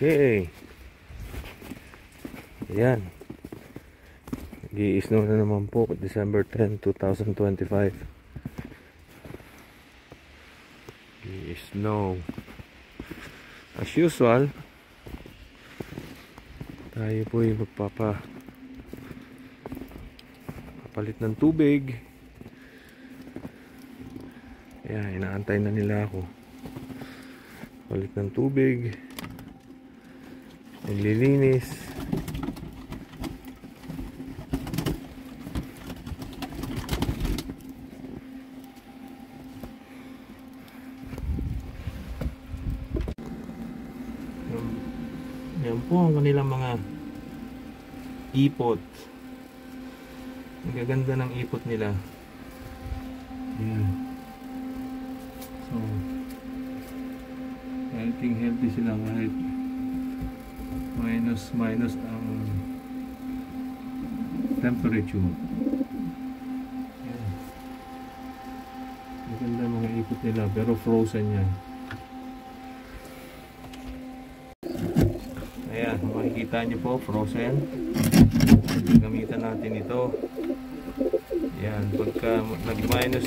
Okay. Ayan. Nag-i-snow na naman po. December 10, 2025. Nag-i-snow. As usual, tayo po ay papalit ng tubig. Ayan, inaantay na nila ako. Palit ng tubig. Naglilinis. Yan po ang kanilang mga ipot. Ang gaganda ng ipot nila. Yan. So, healthy sila kahit minus ang temperature. Yan. Maganda mga ipot nila pero frozen yan. Ayan, makikita nyo po, frozen. Gamitan natin ito. Ayan, pagka nag-minus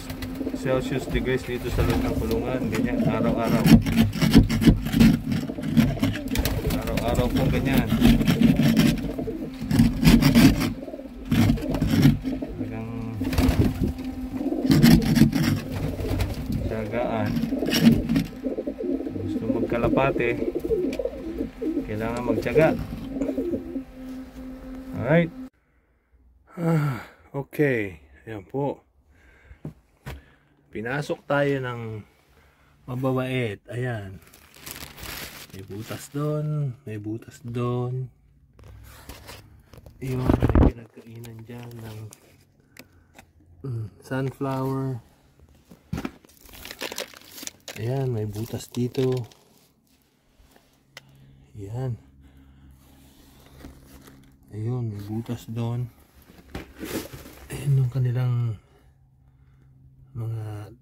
Celsius degrees dito sa loob ng kulungan, ganyan, araw-araw. Araw-araw pong ganyan. Talagang tiyagaan. Gusto magkalapate, kailangan magtiyaga. Alright. Okay. Ayan po. Pinasok tayo ng mababait. Ayan. May butas doon. May butas doon. Yun. May pinagkainan dyan ng sunflower. Ayan. May butas dito. Ayan. Ayun. May butas doon. Ayan yung kanilang mga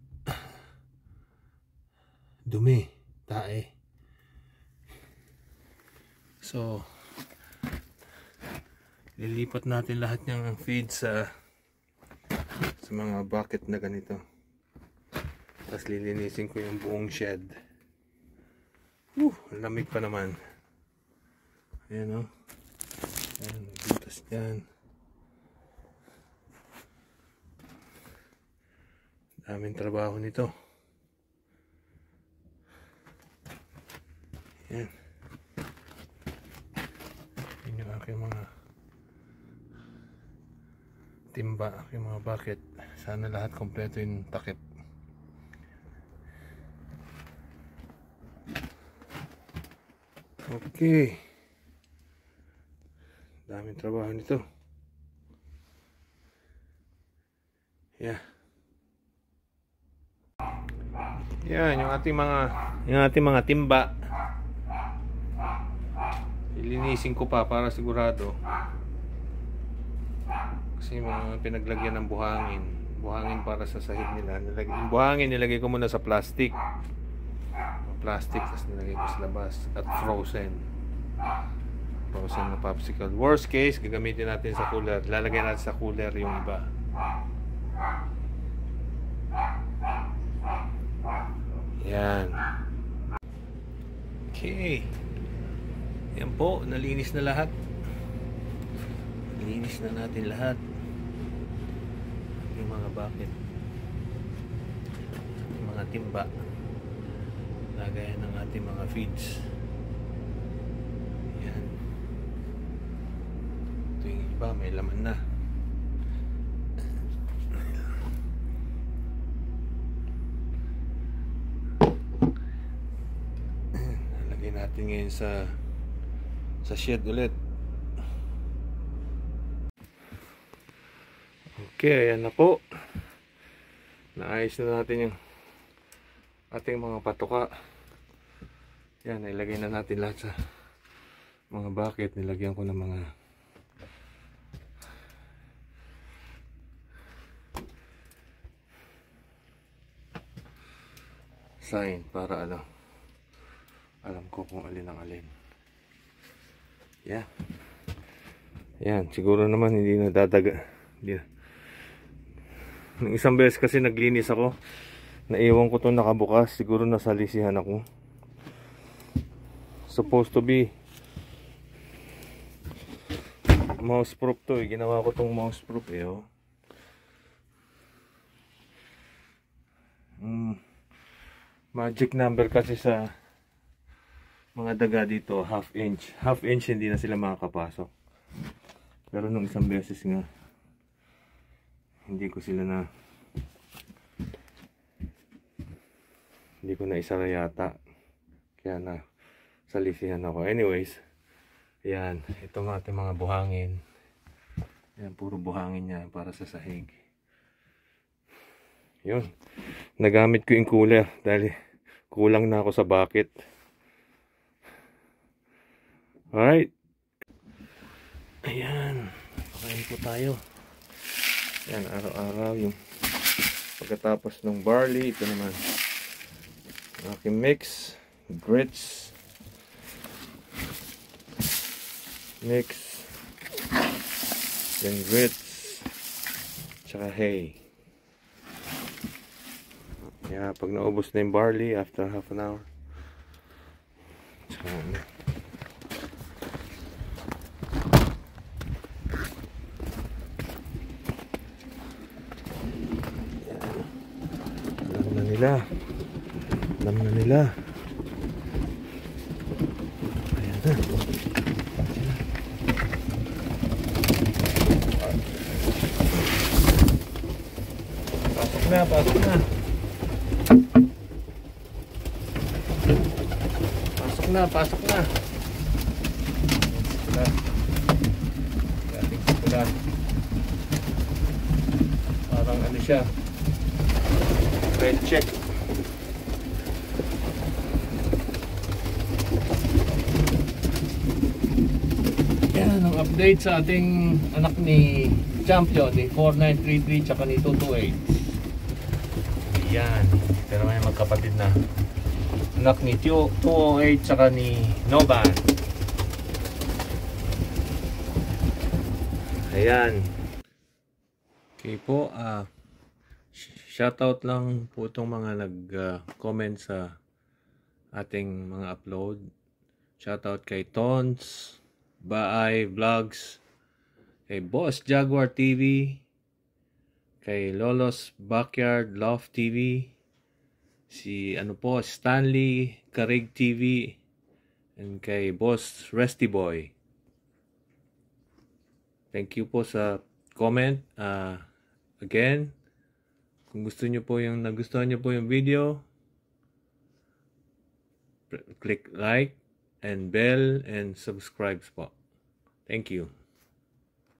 dumi, tae. So, lilipat natin lahat ng feed sa mga bucket na ganito. Tapos lilinisin ko yung buong shed. Ang lamig pa naman. Ayan o. Ayan, may butas dyan. Daming trabaho nito. Yan. Yan yung aking mga timba, aking mga bucket. Sana lahat kompleto yung takip. Okay. Daming trabaho nito. Yeah. Yan yung ating mga timba. Ilinisin ko pa para sigurado. Kasi mga pinaglagyan ng buhangin. Buhangin para sa sahig nila. Yung buhangin nilagay ko muna sa plastic. Tapos nilagay ko sa labas. At frozen. Frozen na popsicle. Worst case, gagamitin natin sa cooler. Lalagay natin sa cooler yung iba. Yan. Okay. Yan po, nalinis na lahat. Nalinis na natin lahat. Yung mga bucket. Yung mga timba. Lagayan ng ating mga feeds. Yan. Ito yung iba, may laman na. Natin ngayon sa shed ulit. Okay, ayan na po. Naayos na natin yung ating mga patoka. Yan, ilagay na natin lahat sa mga bucket. Nilagyan ko ng mga sign para alam ko kung alin ang alin. Yeah. Yan, siguro naman hindi na dadaga. Hindi na. Nung isang beses kasi naglinis ako, naiwan ko itong nakabukas. Siguro nasalisihan ako. Supposed to be mouse proof to eh. Ginawa ko tong mouse proof eh, oh. Magic number kasi sa mga daga dito, half inch. Half inch hindi na sila makakapasok. Pero nung isang beses nga, hindi ko na isara yata. Kaya na salisihan ako. Anyways, ayan, itong ating mga buhangin. Ayan, puro buhangin niya para sa sahig. Yun, nagamit ko yung cooler dahil kulang na ako sa bucket. Alright. Ayan, pakain po tayo. Ayan, araw-araw yung pagkatapos ng barley. Ito naman aking mix, grits, mix, then grits, tsaka hay. Kaya pag naubos na yung barley after half an hour, tsaka alam na nila. Ayan na. Pasok na, pasok na. Pasok na, pasok na. Sila. Gating sila. Parang ano siya, red check. Yan ang update sa ating anak ni Champion, ni 4933 tsaka ni 228. Yan, pero may magkapatid na anak ni 208 tsaka ni Noban. Ayan. Okay po, shoutout lang po itong mga nag-comment sa ating mga upload. Shoutout kay Tons, Baay Vlogs, kay Boss Jaguar TV, kay Lolo's Backyard Love TV, si Stanley Karig TV, and kay Boss Resty Boy. Thank you po sa comment. Again, kung nagustuhan niyo po yung video, click like and bell and subscribe po. Thank you.